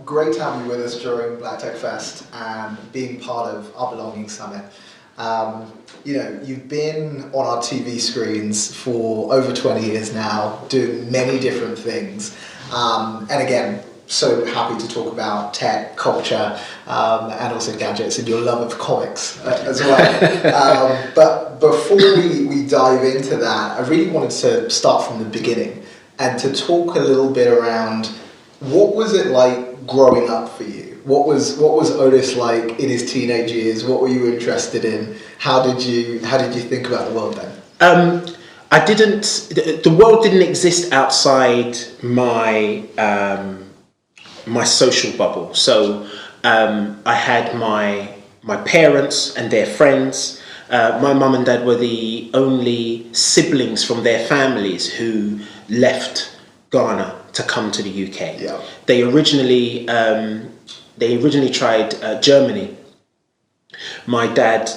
great to have you with us during Black Tech Fest and being part of our Belonging Summit. You've been on our TV screens for over 20 years now, doing many different things. And again, so happy to talk about tech, culture, and also gadgets and your love of comics as well. But before we dive into that, I really wanted to start from the beginning and to talk a little bit around what was it like growing up for you? What was Ortis like in his teenage years? What were you interested in? How did you think about the world then? The world didn't exist outside my my social bubble. So I had my parents and their friends. My mum and dad were the only siblings from their families who left Ghana to come to the UK. Yeah. They originally tried Germany. My dad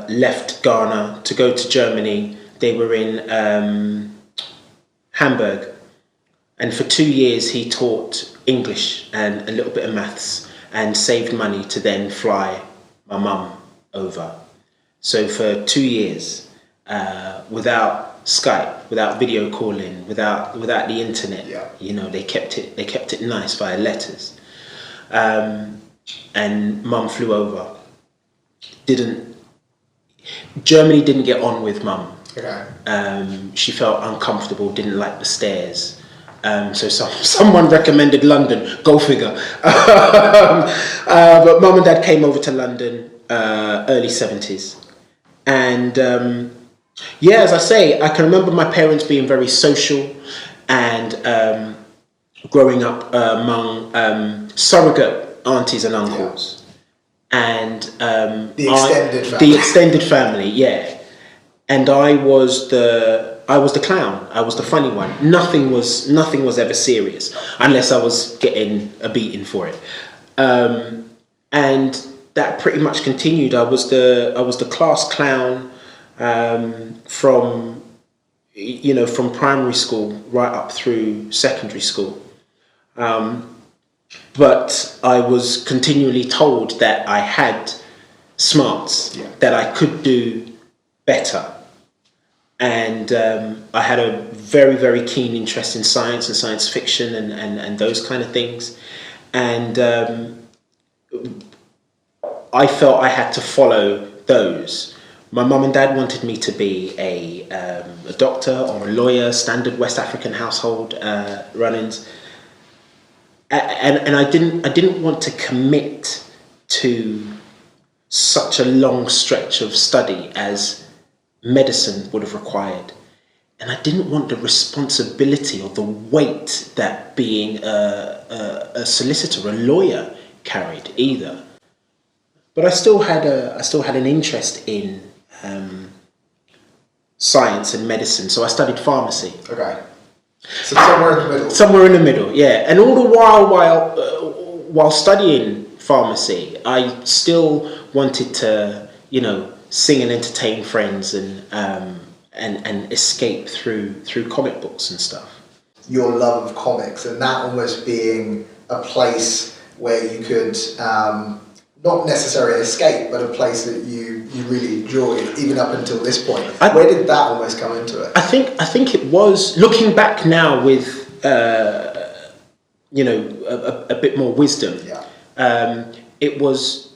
left Ghana to go to Germany. They were in Hamburg, and for 2 years he taught English and a little bit of maths and saved money to then fly my mum over. So for 2 years, without Skype, without video calling, without the internet, yeah. They kept it nice via letters. And mum flew over. Germany didn't get on with mum. Okay. She felt uncomfortable, didn't like the stairs. So someone recommended London, go figure. But mum and dad came over to London, early 70s. And as I say, I can remember my parents being very social and growing up among surrogate aunties and uncles. And the extended family, yeah. And I was the clown. I was the funny one. Nothing was ever serious unless I was getting a beating for it. And that pretty much continued. I was the class clown from primary school right up through secondary school. But I was continually told that I had smarts, that I could do better. And I had a very, very keen interest in science and science fiction and those kind of things. And I felt I had to follow those. My mum and dad wanted me to be a doctor or a lawyer, standard West African household run-ins. And I didn't want to commit to such a long stretch of study as medicine would have required, and I didn't want the responsibility or the weight that being a solicitor, a lawyer, carried either. But I still had an interest in science and medicine, so I studied pharmacy. Okay. So somewhere in the middle. Somewhere in the middle, yeah. And all the while studying pharmacy, I still wanted to, sing and entertain friends and escape through comic books and stuff. Your love of comics and that almost being a place where you could not necessarily escape, but a place that you really enjoyed even up until this point. Where did that almost come into it? I think it was, looking back now with a bit more wisdom. Yeah. It was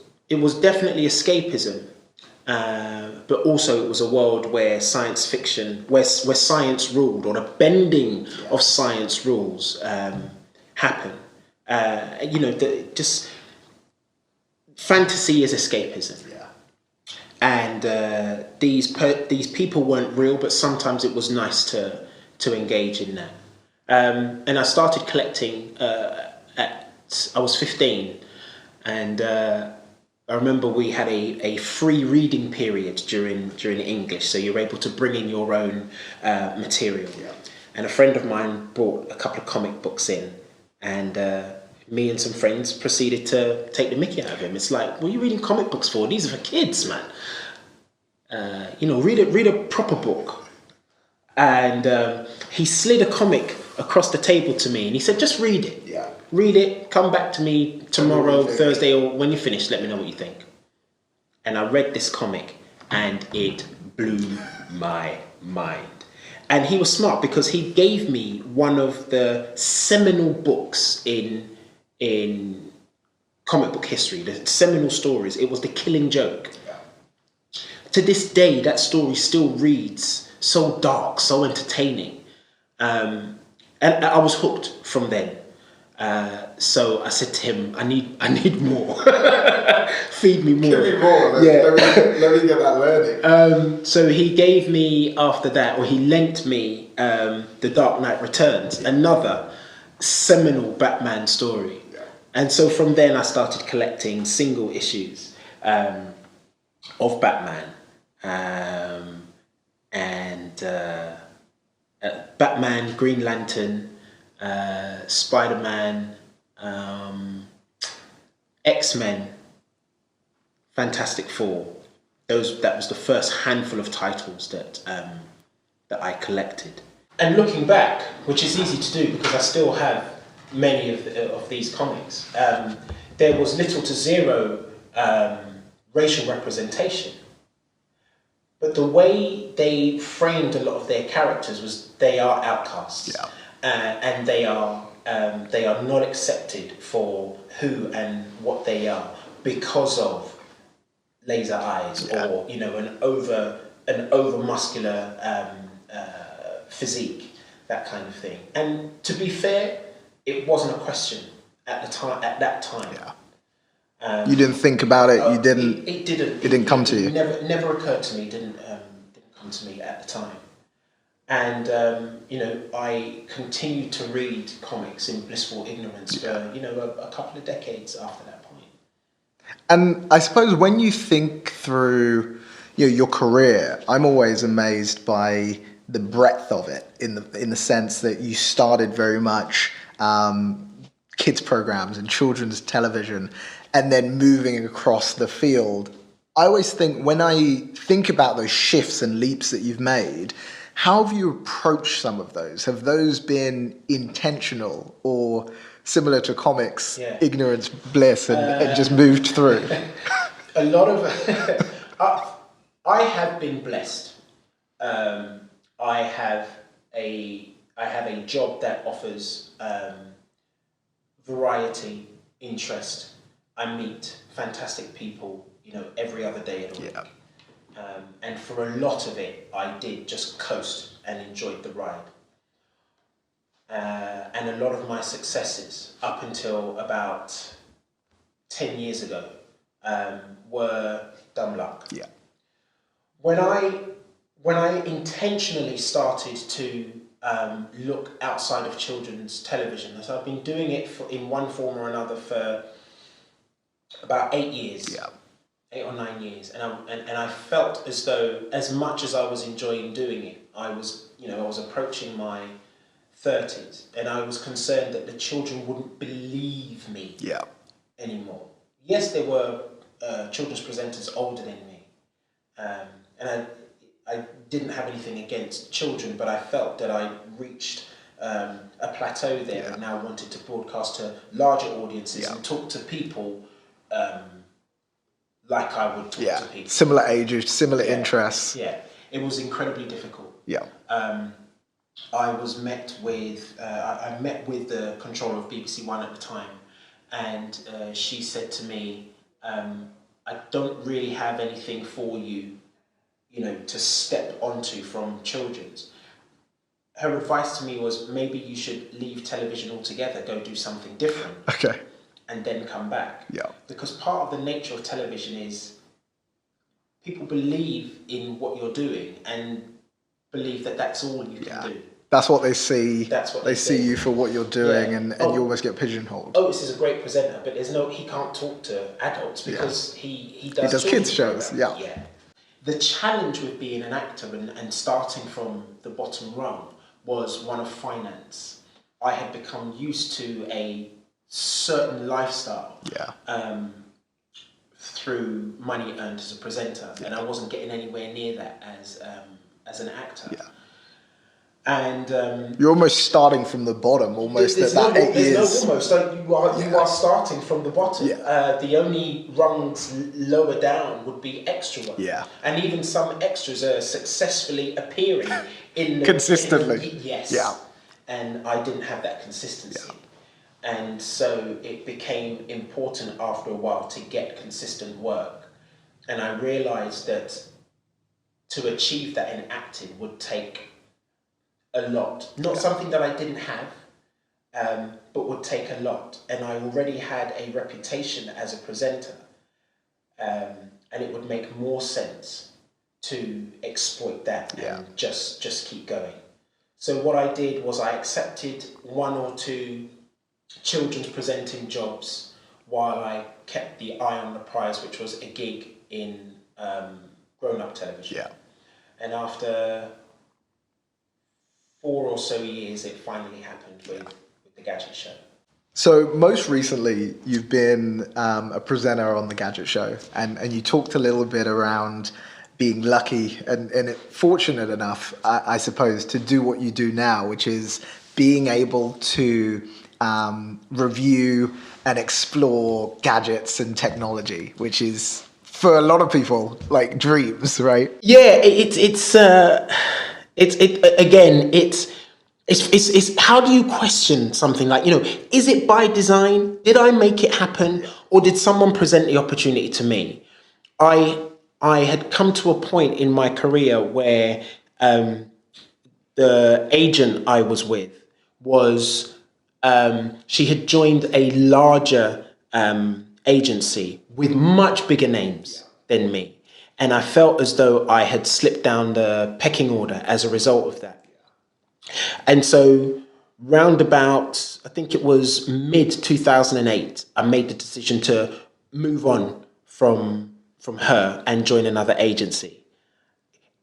definitely escapism. But also it was a world where science fiction, where science ruled, or the bending of science rules happen. Just fantasy is escapism. Yeah. And these people weren't real, but sometimes it was nice to engage in that. And I started collecting I was 15, and I remember we had a free reading period during English, so you're able to bring in your own material. Yeah. And a friend of mine brought a couple of comic books in, and me and some friends proceeded to take the mickey out of him. It's like, what are you reading comic books for? These are for kids, man. Read a proper book. And he slid a comic across the table to me, and he said, "Just read it. Yeah. Read it. Come back to me tomorrow, Everything. Thursday, or when you finish. Let me know what you think." And I read this comic, and it blew my mind. And he was smart because he gave me one of the seminal books in comic book history, the seminal stories. It was The Killing Joke. Yeah. To this day, that story still reads so dark, so entertaining. And I was hooked from then. So I said to him, I need more. Feed me more. Give me more. Let me get that learning. So he gave me, after that, or he lent me The Dark Knight Returns, another seminal Batman story. Yeah. And so from then I started collecting single issues of Batman. Batman, Green Lantern, Spider-Man, X-Men, Fantastic Four. That was the first handful of titles that I collected. And looking back, which is easy to do because I still have many of these comics, there was little to zero racial representation. But the way they framed a lot of their characters was they are outcasts, and they are not accepted for who and what they are because of laser eyes or an over muscular physique, that kind of thing. And to be fair, it wasn't a question at that time. Yeah. You didn't think about it. You didn't. It didn't. It didn't come to you. Never occurred to me. Didn't come to me at the time. And I continued to read comics in blissful ignorance for a couple of decades after that point. And I suppose when you think through your career, I'm always amazed by the breadth of it in the sense that you started very much kids programs and children's television, and then moving across the field. I always think, when I think about those shifts and leaps that you've made, how have you approached some of those? Have those been intentional or similar to comics, ignorance, bliss, and just moved through? A lot of... I have been blessed. I have a job that offers variety, interest. I meet fantastic people, every other day of the week. And for a lot of it, I did just coast and enjoyed the ride. And a lot of my successes up until about 10 years ago were dumb luck. Yeah. When I intentionally started to look outside of children's television, so I've been doing it in one form or another for about 8 years. Yeah. 8 or 9 years, and I felt as though, as much as I was enjoying doing it, I was approaching my 30s, and I was concerned that the children wouldn't believe me anymore. Yes, there were children's presenters older than me, and I didn't have anything against children, but I felt that I reached a plateau there, and now wanted to broadcast to larger audiences and talk to people like I would talk to people. Similar ages, similar interests. Yeah, it was incredibly difficult. Yeah. I was met with, I met with the controller of BBC One at the time, and she said to me, I don't really have anything for you, to step onto from children's. Her advice to me was, maybe you should leave television altogether, go do something different. Okay. And then come back. Yeah. Because part of the nature of television is people believe in what you're doing and believe that that's all you can do. That's what they see. That's what they see you for what you're doing, and you almost get pigeonholed. This is a great presenter, but he can't talk to adults because he does kids shows. Yeah. The challenge with being an actor and starting from the bottom rung was one of finance. I had become used to a certain lifestyle through money earned as a presenter, and I wasn't getting anywhere near that as an actor. And you're almost starting from the bottom, almost at that 8 years. There's no almost. Like you are starting from the bottom. Yeah. The only rungs lower down would be extra ones. Yeah. And even some extras are successfully appearing in the, consistently. Yes. Yeah. And I didn't have that consistency. Yeah. And so it became important after a while to get consistent work. And I realized that to achieve that in acting would take a lot. Not something that I didn't have, but would take a lot. And I already had a reputation as a presenter. And it would make more sense to exploit that and just keep going. So what I did was I accepted 1 or 2 children's presenting jobs while I kept the eye on the prize, which was a gig in grown-up television. Yeah. And after 4 or so years, it finally happened with the Gadget Show. So most recently, you've been a presenter on the Gadget Show, and you talked a little bit around being lucky and fortunate enough, I suppose, to do what you do now, which is being able to review and explore gadgets and technology, which is, for a lot of people, like dreams, right? Yeah, it's how do you question something like, is it by design? Did I make it happen? Or did someone present the opportunity to me? I had come to a point in my career where the agent I was with was, she had joined a larger agency with much bigger names than me. And I felt as though I had slipped down the pecking order as a result of that. And so round about, I think it was mid-2008, I made the decision to move on from her and join another agency.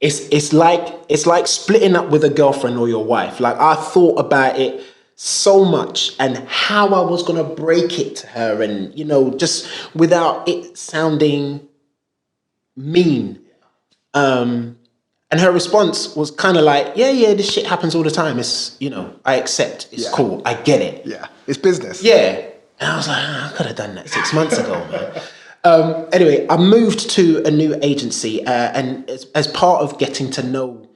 It's like splitting up with a girlfriend or your wife. Like, I thought about it so much and how I was going to break it to her and, just without it sounding mean. And her response was kind of like, yeah, this shit happens all the time. It's, I accept. It's cool. I get it. Yeah. It's business. Yeah. And I was like, I could have done that 6 months ago, man. Anyway, I moved to a new agency, and as part of getting to know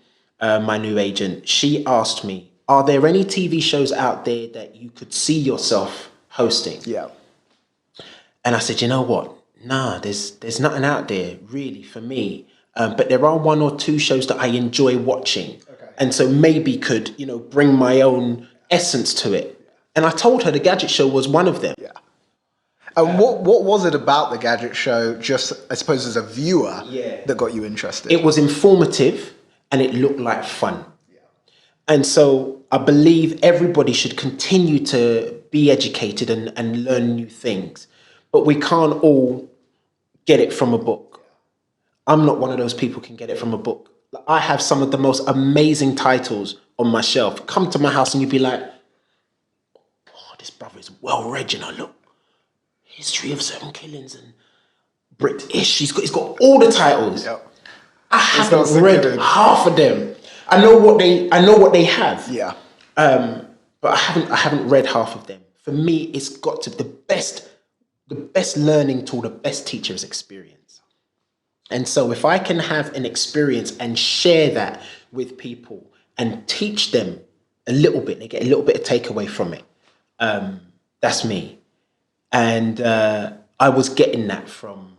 my new agent, she asked me, are there any TV shows out there that you could see yourself hosting? Yeah. And I said, you know what? Nah, there's nothing out there really for me. But there are 1 or 2 shows that I enjoy watching. Okay. And so maybe could, bring my own essence to it. And I told her the Gadget Show was one of them. Yeah. And what was it about the Gadget Show, just, I suppose, as a viewer, that got you interested? It was informative and it looked like fun. Yeah. And so I believe everybody should continue to be educated and learn new things. But we can't all get it from a book. I'm not one of those people who can get it from a book. I have some of the most amazing titles on my shelf. Come to my house and you'd be like, oh, this brother is well read, look. History of 7 Killings and British. He's got all the titles. Yep. I haven't read half of them. I know what they have. Yeah. But I haven't read half of them. For me, it's got to the best learning tool, the best teacher is experience. And so if I can have an experience and share that with people and teach them a little bit, they get a little bit of takeaway from it. That's me. And I was getting that from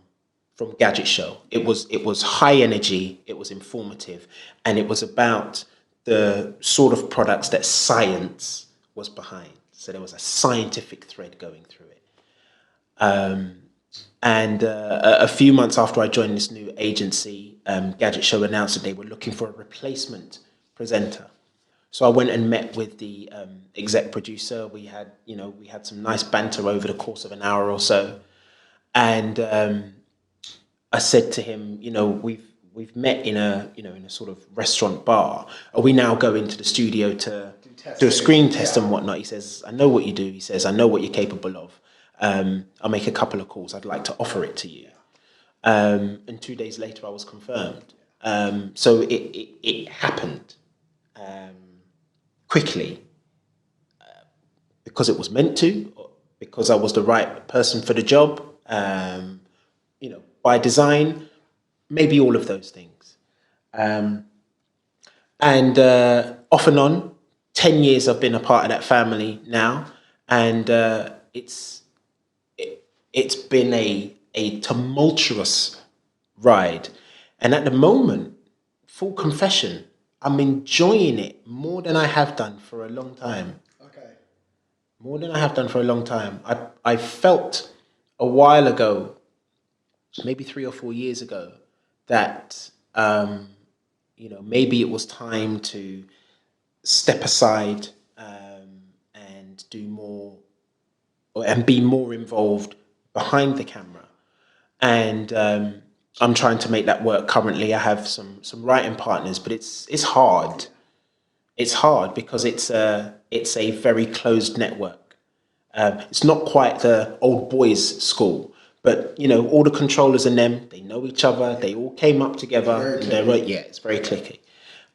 Gadget Show. It was high energy, it was informative, and it was about the sort of products that science was behind. So there was a scientific thread going through it. And a few months after I joined this new agency, Gadget Show announced that they were looking for a replacement presenter. So I went and met with the exec producer. We had some nice banter over the course of an hour or so, and I said to him, we've met in a sort of restaurant bar. Are we now going to the studio to do a screen test and whatnot? He says, I know what you do. He says, I know what you're capable of. I'll make a couple of calls. I'd like to offer it to you. And 2 days later, I was confirmed. So it happened. quickly because it was meant to, or because I was the right person for the job, by design, maybe all of those things. And off and on, 10 years I've been a part of that family now, and it's been a tumultuous ride. And at the moment, full confession, I'm enjoying it more than I have done for a long time. Okay. More than I have done for a long time. I felt a while ago, maybe 3 or 4 years ago, that maybe it was time to step aside and do more, and be more involved behind the camera. And I'm trying to make that work currently. I have some writing partners, but it's hard. It's hard because it's a very closed network. It's not quite the old boys school, but all the controllers and them, they know each other. They all came up together. And it's very cliquey.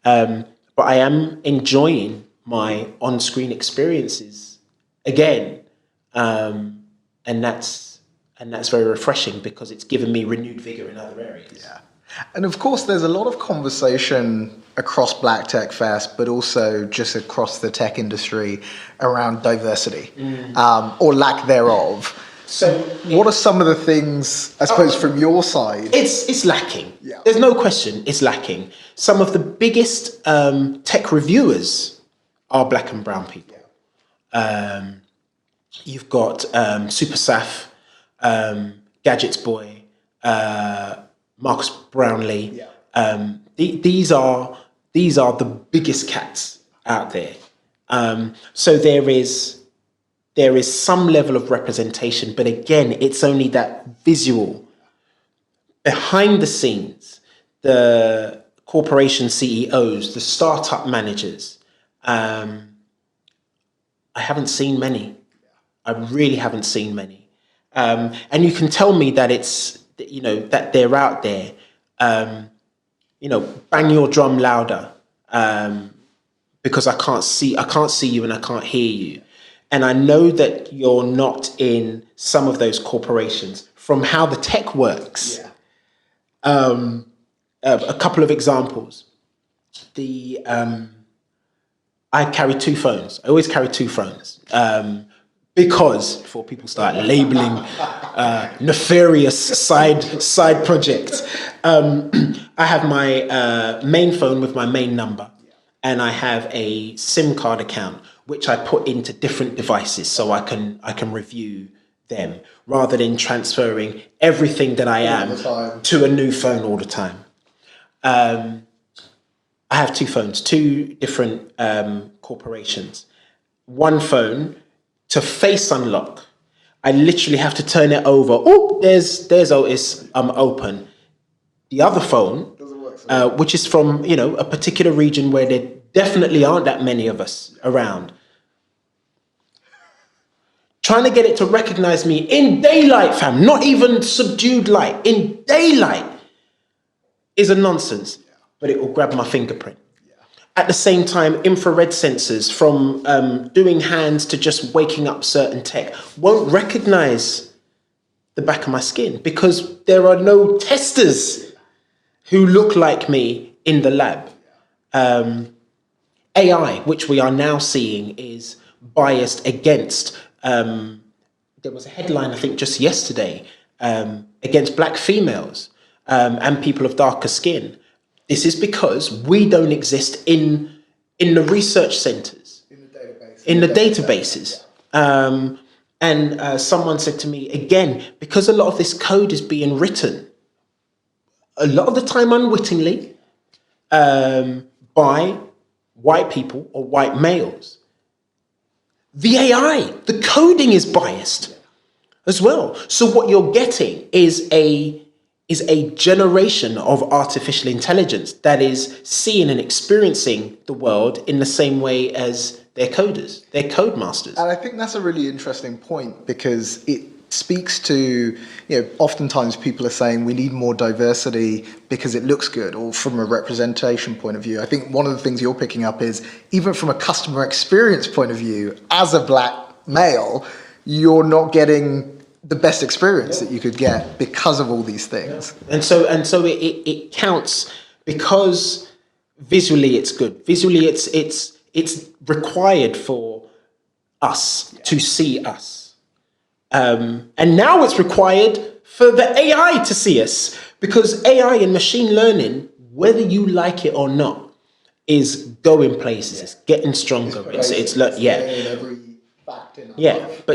But I am enjoying my on-screen experiences again, and that's very refreshing because it's given me renewed vigor in other areas. Yeah. And of course, there's a lot of conversation across Black Tech Fest, but also just across the tech industry around diversity, or lack thereof. So what are some of the things, I suppose, from your side? It's lacking. Yeah. There's no question it's lacking. Some of the biggest tech reviewers are black and brown people. Yeah. You've got Super Saf, Gadgets Boy, Marcus Brownlee. Yeah. These are the biggest cats out there. So there is some level of representation, but again, it's only that visual. Behind the scenes, the corporation CEOs, the startup managers, I haven't seen many. I really haven't seen many. And you can tell me that that they're out there, bang your drum louder, because I can't see you and I can't hear you. And I know that you're not in some of those corporations from how the tech works. Yeah. A couple of examples. I carry 2 phones. I always carry 2 phones. Because before people start labeling nefarious side projects, I have my main phone with my main number, and I have a SIM card account which I put into different devices so I can review them rather than transferring everything that I am to a new phone all the time. I have 2 phones, 2 different corporations. One phone, to face unlock, I literally have to turn it over. Oh, there's Ortis. I'm open. The other phone, which is from a particular region where there definitely aren't that many of us around, trying to get it to recognize me in daylight, fam, not even subdued light, in daylight, is a nonsense. But it will grab my fingerprint. At the same time, infrared sensors, from doing hands to just waking up certain tech, won't recognize the back of my skin because there are no testers who look like me in the lab. AI, which we are now seeing, is biased against, there was a headline, I think, just yesterday, against black females and people of darker skin. This is because we don't exist in the research centers, in the databases. And someone said to me, again, because a lot of this code is being written, a lot of the time unwittingly, by white people or white males, the AI, the coding is biased as well. So what you're getting is a generation of artificial intelligence that is seeing and experiencing the world in the same way as their coders, their code masters. And I think that's a really interesting point because speaks to, oftentimes people are saying we need more diversity because it looks good, or from a representation point of view. I think one of the things you're picking up is, even from a customer experience point of view, as a black male, you're not getting the best experience that you could get because of all these things. And so it counts because visually it's good. Visually it's required for us to see us. And now it's required for the AI to see us, because AI and machine learning, whether you like it or not, is going places. It's getting stronger. But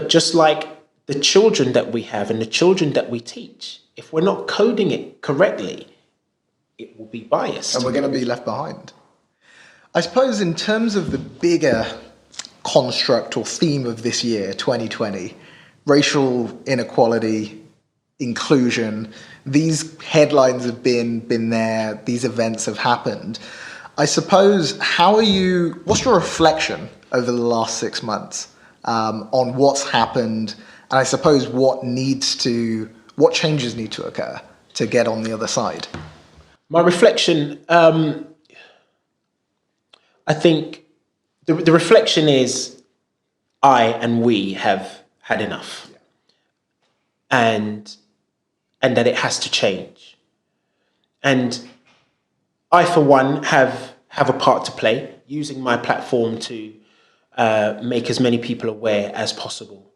just like the children that we have and the children that we teach, if we're not coding it correctly, it will be biased. And we're going to be left behind. I suppose in terms of the bigger construct or theme of this year, 2020, racial inequality, inclusion, these headlines have been there, these events have happened. I suppose, what's your reflection over the last 6 months on what's happened? And I suppose what changes need to occur to get on the other side? My reflection, I think the reflection is I and we have had enough, and that it has to change. And I, for one, have a part to play, using my platform to make as many people aware as possible.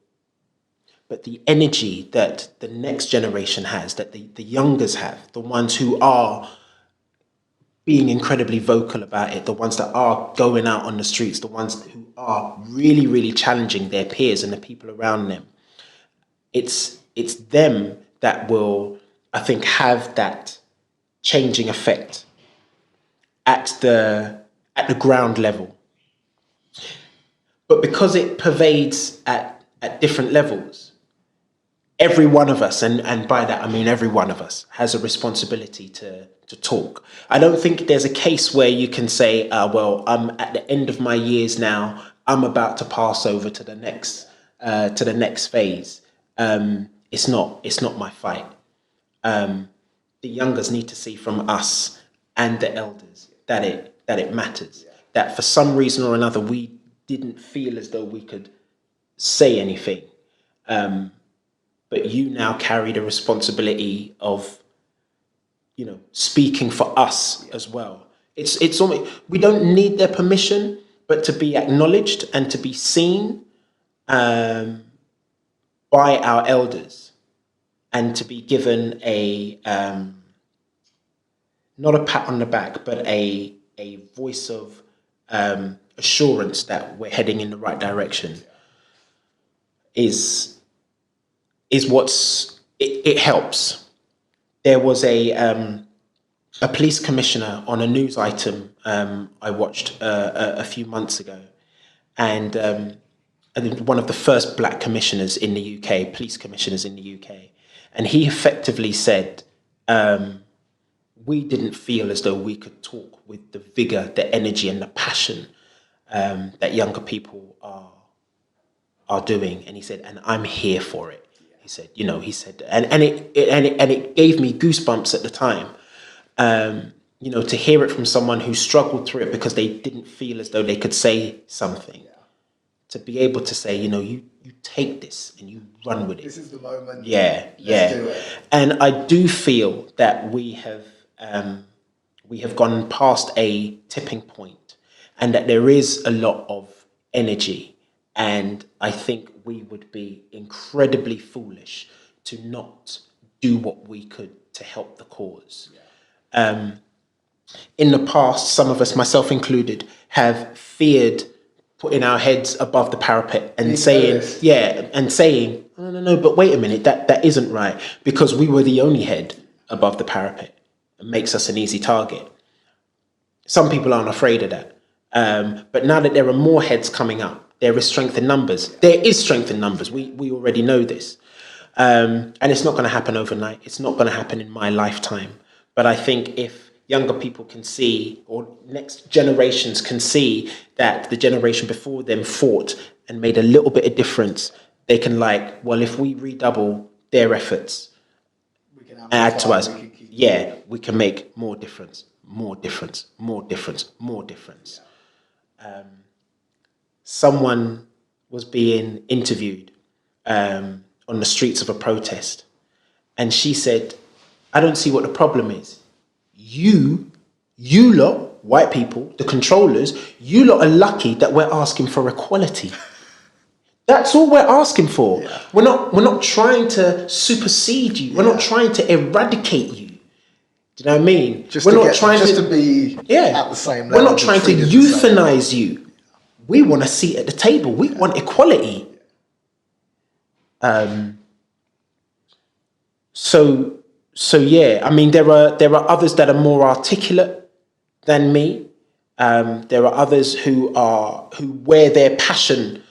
But the energy that the next generation has, that the youngers have, the ones who are being incredibly vocal about it, the ones that are going out on the streets, the ones who are really, really challenging their peers and the people around them, it's them that will, I think, have that changing effect at the ground level. But because it pervades at different levels, every one of us, and by that I mean every one of us, has a responsibility to talk. I don't think there's a case where you can say, well, I'm at the end of my years now, I'm about to pass over to the next phase. It's not my fight. The youngers need to see from us and the elders that it matters. That for some reason or another we didn't feel as though we could say anything. But you now carry the responsibility of, speaking for us as well. It's almost, we don't need their permission, but to be acknowledged and to be seen by our elders, and to be given not a pat on the back, but a voice of assurance that we're heading in the right direction is it helps. There was a police commissioner on a news item I watched a few months ago, and one of the first black commissioners in the UK, police commissioners in the UK, and he effectively said, we didn't feel as though we could talk with the vigor, the energy, and the passion that younger people are doing. And he said, and I'm here for it. He said, and it gave me goosebumps at the time, to hear it from someone who struggled through it because they didn't feel as though they could say something. To be able to say, you take this and you run with it. This is the moment. Let's do it. And I do feel that we have gone past a tipping point, and that there is a lot of energy. And I think we would be incredibly foolish to not do what we could to help the cause. In the past, some of us, myself included, have feared putting our heads above the parapet and saying, no, but wait a minute, that isn't right, because we were the only head above the parapet. It makes us an easy target. Some people aren't afraid of that. But now that there are more heads coming up, there is strength in numbers. There is strength in numbers. We already know this. And it's not going to happen overnight. It's not going to happen in my lifetime. But I think if younger people can see, or next generations can see, that the generation before them fought and made a little bit of difference, they can like, well, if we redouble their efforts, We can add to amplify, us, we can keep- yeah, we can make more difference, more difference, more difference, more difference. Someone was being interviewed on the streets of a protest, and she said, I don't see what the problem is. You lot, white people, the controllers, you lot are lucky that we're asking for equality. That's all we're asking for. Yeah. We're not trying to supersede you. We're not trying to eradicate you. Do you know what I mean? Just we're to not get, trying just to be at the same level. We're not trying to euthanize you. We want a seat at the table. We want equality. So yeah, I mean, there are others that are more articulate than me. There are others who wear their passion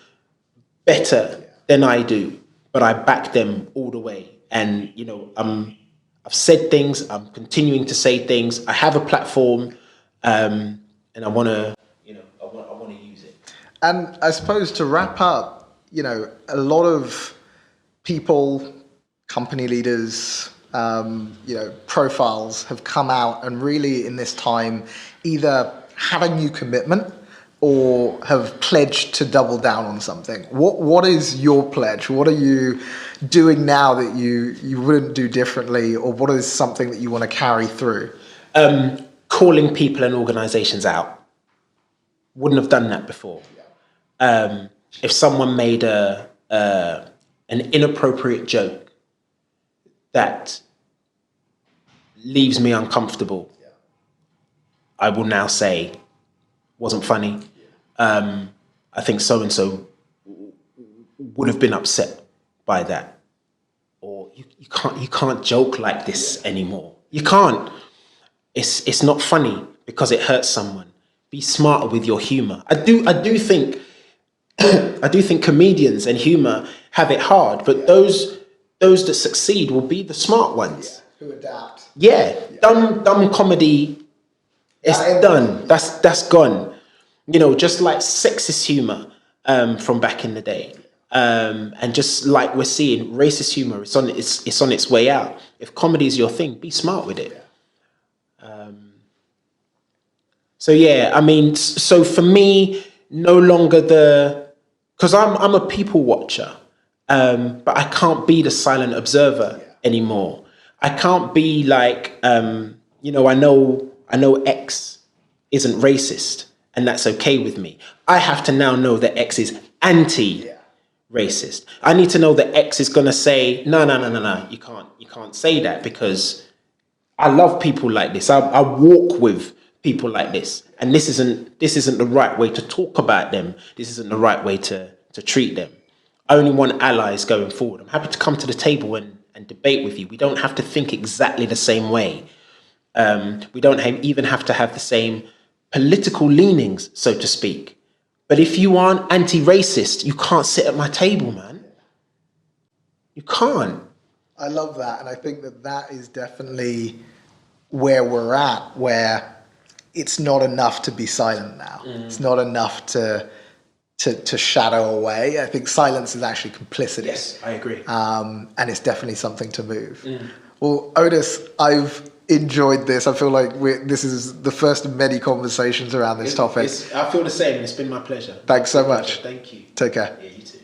better than I do, but I back them all the way. And you know, I've said things. I'm continuing to say things. I have a platform, and I want to, I want to use it. And I suppose to wrap up, you know, a lot of people, company leaders, you know, profiles have come out and really in this time either had a new commitment or have pledged to double down on something. What is your pledge? What are you doing now that you wouldn't do differently, or what is something that you want to carry through? Calling people and organizations out. Wouldn't have done that before. If someone made an inappropriate joke that leaves me uncomfortable, I will now say, wasn't funny. I think so-and-so would have been upset by that. Or you can't joke like this anymore. You can't. It's not funny because it hurts someone. Be smarter with your humor. I do think comedians and humor have it hard, but those that succeed will be the smart ones. Who adapt. Yeah. Dumb comedy. It's done. That's gone. You know, just like sexist humor from back in the day, and just like we're seeing racist humor, it's on its way out. If comedy is your thing, be smart with it. So yeah, I mean, so for me, no longer because I'm a people watcher, but I can't be the silent observer anymore. I can't be like, you know, I know X isn't racist, and that's okay with me. I have to now know that X is anti-racist. I need to know that X is gonna say, no, you can't say that, because I love people like this. I walk with people like this, and this isn't the right way to talk about them. This isn't the right way to treat them. I only want allies going forward. I'm happy to come to the table and debate with you. We don't have to think exactly the same way. We don't even have to have the same political leanings, so to speak. But if you aren't anti-racist, you can't sit at my table, man. You can't. I love that, and I think that is definitely where we're at, where it's not enough to be silent now. It's not enough to shadow away. I think silence is actually complicity. Yes, I agree. And it's definitely something to move. Well, Ortis, I've enjoyed this. I feel like this is the first of many conversations around this topic. I feel the same. It's been my pleasure. Thanks so much. Thank you. Take care. Yeah, you too.